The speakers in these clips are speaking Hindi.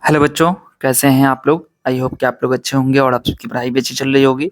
हेलो बच्चों, कैसे हैं आप लोग? आई होप कि आप लोग अच्छे होंगे और आप सबकी पढ़ाई भी अच्छी चल रही होगी।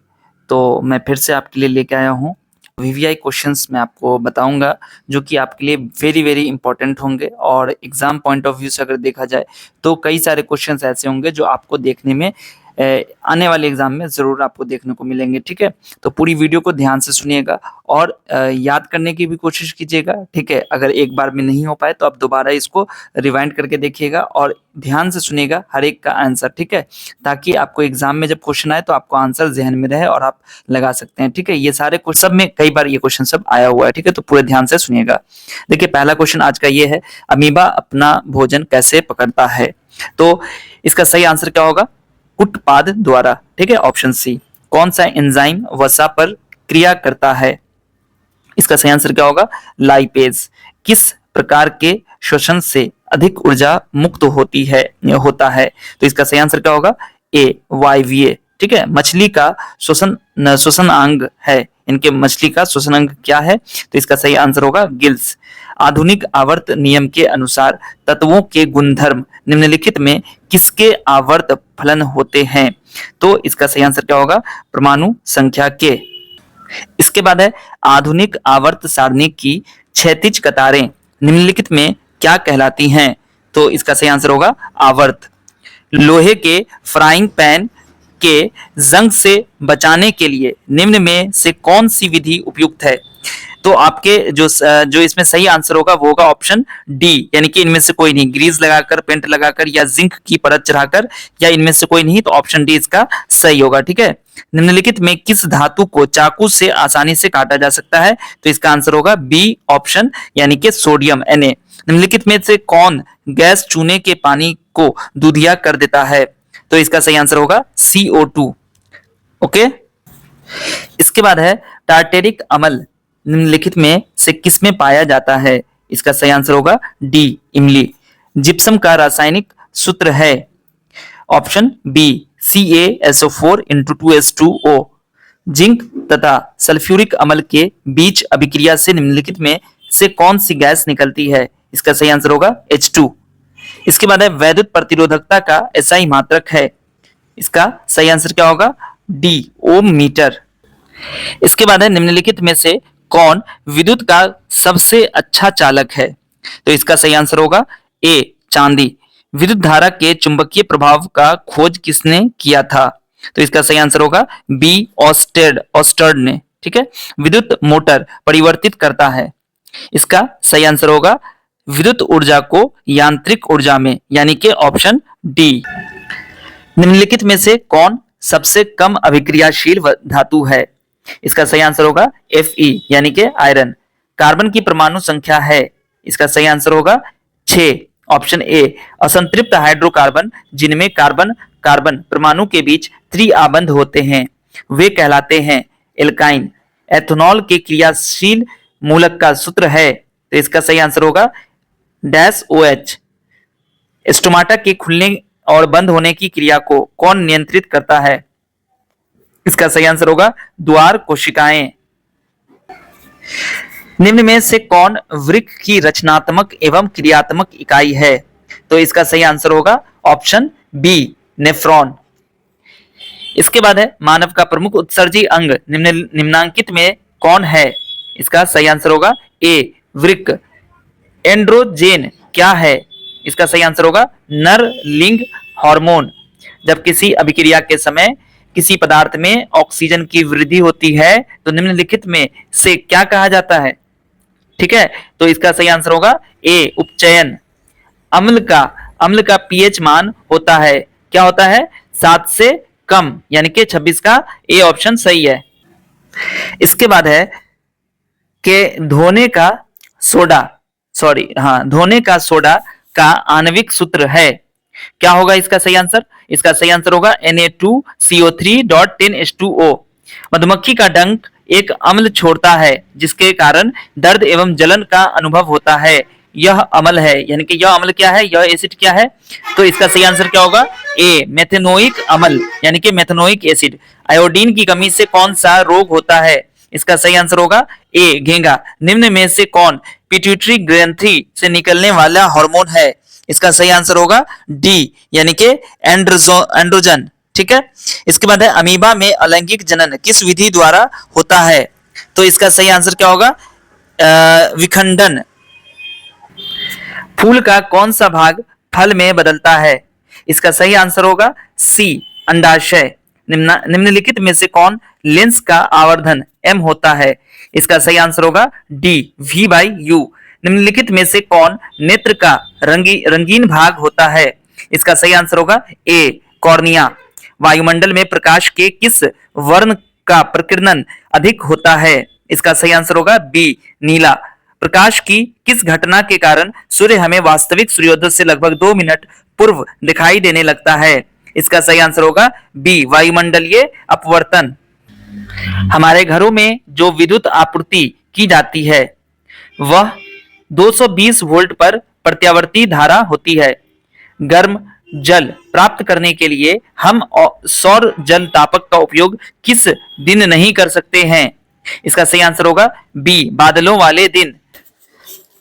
तो मैं फिर से आपके लिए लेके आया हूँ वीवीआई क्वेश्चंस मैं आपको बताऊंगा जो कि आपके लिए वेरी वेरी इंपॉर्टेंट होंगे और एग्जाम पॉइंट ऑफ व्यू से अगर देखा जाए तो कई सारे क्वेश्चंस ऐसे होंगे जो आपको देखने में आने वाले एग्जाम में ज़रूर आपको देखने को मिलेंगे। ठीक है, तो पूरी वीडियो को ध्यान से सुनिएगा और याद करने की भी कोशिश कीजिएगा। ठीक है, अगर एक बार में नहीं हो पाए तो आप दोबारा इसको रिवाइंड करके देखिएगा और ध्यान से सुनिएगा हर एक का आंसर। ठीक है, ताकि आपको एग्जाम में जब क्वेश्चन आए तो आपको आंसर जहन में रहे और आप लगा सकते हैं। ठीक है, ये सारे सब में कई बार ये क्वेश्चन सब आया हुआ है। ठीक है, तो पूरे ध्यान से सुनिएगा। देखिए, पहला क्वेश्चन आज का ये है, अमीबा अपना भोजन कैसे पकड़ता है? तो इसका सही आंसर क्या होगा? उत्पाद द्वारा। ठीक है, ऑप्शन सी। कौन सा एंजाइम वसा पर क्रिया करता है? इसका सही आंसर क्या होगा? लाइपेज। किस प्रकार के श्वसन से अधिक ऊर्जा मुक्त होता है? तो इसका सही आंसर क्या होगा? ए वायवीय। ठीक है, मछली का श्वसन अंग है। इनके मछली का श्वसन अंग क्या है? तो इसका सही आंसर होगा गिल्स। आधुनिक आवर्त नियम के अनुसार तत्वों के गुणधर्म निम्नलिखित में किसके आवर्त फलन होते हैं? तो इसका सही आंसर क्या होगा? परमाणु संख्या के। इसके बाद है, आधुनिक आवर्त सारणी की क्षैतिज कतारें निम्नलिखित में क्या कहलाती हैं? तो इसका सही आंसर होगा आवर्त। लोहे के फ्राइंग पैन के जंग से बचाने के लिए निम्न में से कौन सी विधि उपयुक्त है? तो आपके जो इसमें सही आंसर होगा वो होगा ऑप्शन डी, यानी कि इनमें से कोई नहीं। ग्रीस लगाकर, पेंट लगाकर या जिंक की परत चढ़ाकर, या इनमें से कोई नहीं, तो ऑप्शन डी इसका सही होगा। ठीक है, निम्नलिखित में किस धातु को चाकू से आसानी से काटा जा सकता है? तो इसका आंसर होगा बी ऑप्शन, यानी कि सोडियम Na। निम्नलिखित में से कौन गैस चूने के पानी को दूधिया कर देता है? तो इसका सही आंसर होगा CO2। ओके, इसके बाद है, टार्टेरिक अम्ल निम्नलिखित में से किसमें पाया जाता है? इसका सही आंसर होगा डी इमली। जिप्सम का रासायनिक सूत्र है option B CaSO4 into 2H2O। Zinc तथा सल्फ्यूरिक अम्ल के बीच अभिक्रिया से निम्नलिखित में से कौन सी गैस निकलती है? इसका सही आंसर होगा H2। इसके बाद है, वैद्युत प्रतिरोधकता का SI मात्रक है। इसका सही आंसर क्या होगा? डी ओम मीटर। इसके बाद है, निम्नलिखित में से कौन विद्युत का सबसे अच्छा चालक है? तो इसका सही आंसर होगा ए चांदी। विद्युत धारा के चुंबकीय प्रभाव का खोज किसने किया था? तो इसका सही आंसर होगा बी ऑस्टर्ड ने। ठीक है, विद्युत मोटर परिवर्तित करता है। इसका सही आंसर होगा विद्युत ऊर्जा को यांत्रिक ऊर्जा में, यानी कि ऑप्शन डी। निम्नलिखित में से कौन सबसे कम अभिक्रियाशील धातु है? इसका सही आंसर होगा Fe, यानी कि आयरन। कार्बन की परमाणु संख्या है। इसका सही आंसर होगा 6, ऑप्शन ए। असंतृप्त हाइड्रोकार्बन जिनमें कार्बन कार्बन परमाणु के बीच त्रिआबंध होते हैं वे कहलाते हैं एल्काइन। एथेनॉल के क्रियाशील मूलक का सूत्र है। तो इसका सही आंसर होगा -OH। स्टोमाटा के खुलने और बंद होने की क्रिया को कौन नियंत्रित करता है? इसका सही आंसर होगा द्वार कोशिकाएं। निम्न में से कौन वृक्क की रचनात्मक एवं क्रियात्मक इकाई है? तो इसका सही आंसर होगा ऑप्शन बी नेफ्रॉन। इसके बाद है, मानव का प्रमुख उत्सर्जी अंग निम्नांकित में कौन है? इसका सही आंसर होगा ए वृक्क। एंड्रोजेन क्या है? इसका सही आंसर होगा नर लिंग हार्मोन। जब किसी अभिक्रिया के समय किसी पदार्थ में ऑक्सीजन की वृद्धि होती है तो निम्नलिखित में से क्या कहा जाता है? ठीक है, तो इसका सही आंसर होगा ए उपचयन। अम्ल का पीएच मान होता है, क्या होता है? 7 से कम, यानी कि 26 का ए ऑप्शन सही है। इसके बाद है कि धोने का सोडा का आणविक सूत्र है, क्या होगा इसका सही आंसर? इसका सही आंसर होगा Na2CO3.10H2O। मधुमक्खी का डंक एक अम्ल छोड़ता है जिसके कारण दर्द एवं जलन का अनुभव होता है, यह अम्ल है, यानी कि यह अम्ल क्या है? यह एसिड क्या है? तो इसका सही आंसर क्या होगा? ए मेथेनोइक अम्ल, यानी कि मेथेनोइक एसिड। आयोडीन की कमी से कौन सा रोग होता है? इसका सही आंसर होगा ए घेंगा। निम्न में से कौन पिट्यूटरी ग्रंथि से निकलने वाला हार्मोन है? इसका सही आंसर होगा डी, यानी कि एंड्रोजन। ठीक है, इसके बाद है अमीबा में अलैंगिक जनन किस विधि द्वारा होता है? तो इसका सही आंसर क्या होगा? विखंडन। फूल का कौन सा भाग फल में बदलता है? इसका सही आंसर होगा सी, अंडाशय। निम्नलिखित में से कौन लेंस का आवर्धन m होता है? इसका सही आंसर होगा डी, v/u। निम्नलिखित में से कौन नेत्र का रंगीन भाग होता है? इसका सही आंसर होगा ए, कॉर्निया। वायुमंडल में प्रकाश के किस वर्ण का प्रकीर्णन अधिक होता है? इसका सही आंसर होगा बी, नीला। प्रकाश की किस घटना के कारण सूर्य हमें वास्तविक सूर्योदय से लगभग 2 मिनट पूर्व दिखाई देने लगता है? इसका सही आंसर होगा बी, वायुमंडलीय अपवर्तन। हमारे घरों में जो विद्युत आपूर्ति की जाती है वह 220 वोल्ट पर प्रत्यावर्ती धारा होती है। गर्म जल प्राप्त करने के लिए हम सौर जल तापक का उपयोग किस दिन नहीं कर सकते हैं? इसका सही आंसर होगा बी, बादलों वाले दिन।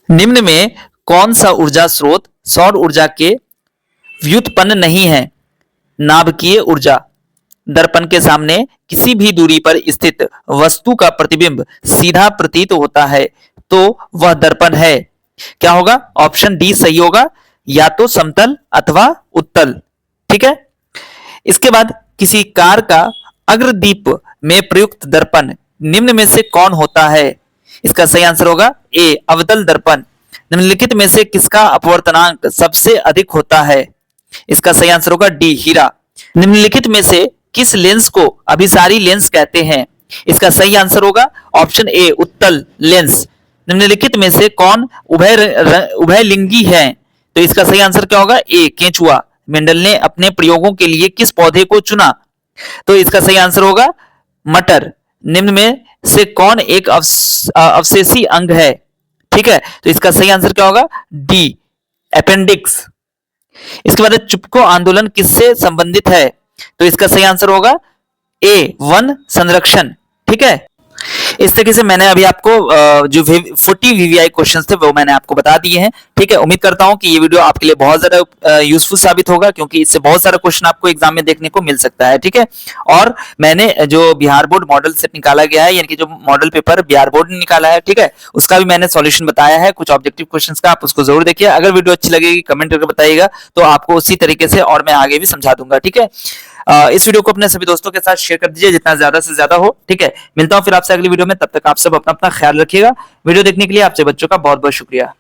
निम्न में कौन सा ऊर्जा स्रोत सौर ऊर्जा के व्युत्पन्न नहीं है? नाभिकीय ऊर्जा। दर्पण के सामने किसी भी दूरी पर स्थित वस्तु का प्रतिबिंब सीधा प्रतीत होता है तो वह दर्पण है। क्या होगा? ऑप्शन डी सही होगा, या तो समतल अथवा उत्तल। ठीक है, इसके बाद किसी कार का अग्रदीप में प्रयुक्त दर्पण निम्न में से कौन होता है? इसका सही आंसर होगा ए, अवतल दर्पण। निम्नलिखित में से किसका अपवर्तनांक सबसे अधिक होता है? इसका सही आंसर होगा डी, हीरा। निम्नलिखित में से किस लेंस को अभिसारी लेंस कहते हैं? इसका सही आंसर होगा ऑप्शन ए, उत्तल लेंस। निम्नलिखित में से कौन उभयलिंगी है? तो इसका सही आंसर क्या होगा? ए, केंचुआ। मेंडल ने अपने प्रयोगों के लिए किस पौधे को चुना? तो इसका सही आंसर होगा मटर। निम्न में से कौन एक अवशेषी अंग है? ठीक है, तो इसका सही आंसर क्या होगा? D, appendix. इसके बाद चुपको आंदोलन किससे संबंधित है? तो इसका सही आंसर होगा ए, वन संरक्षण। ठीक है, इस तरीके से मैंने अभी आपको जो 40 वीवीआई क्वेश्चंस थे वो मैंने आपको बता दिए हैं। ठीक है, उम्मीद करता हूं कि ये वीडियो आपके लिए बहुत ज्यादा यूजफुल साबित होगा, क्योंकि इससे बहुत सारा क्वेश्चन आपको एग्जाम में देखने को मिल सकता है। ठीक है, और मैंने जो बिहार बोर्ड मॉडल से निकाला गया है, यानी कि जो मॉडल पेपर बिहार बोर्ड ने निकाला है, ठीक है, उसका भी मैंने सॉल्यूशन बताया है कुछ ऑब्जेक्टिव क्वेश्चन का। आप उसको जरूर देखिए। अगर वीडियो अच्छी लगेगी कमेंट करके बताइएगा, तो आपको उसी तरीके से और मैं आगे भी समझा दूंगा। ठीक है, इस वीडियो को अपने सभी दोस्तों के साथ शेयर कर दीजिए जितना ज्यादा से ज्यादा हो। ठीक है, मिलता हूं फिर आपसे अगली वीडियो में, तब तक आप सब अपना ख्याल रखिएगा। वीडियो देखने के लिए आपसे बच्चों का बहुत बहुत शुक्रिया।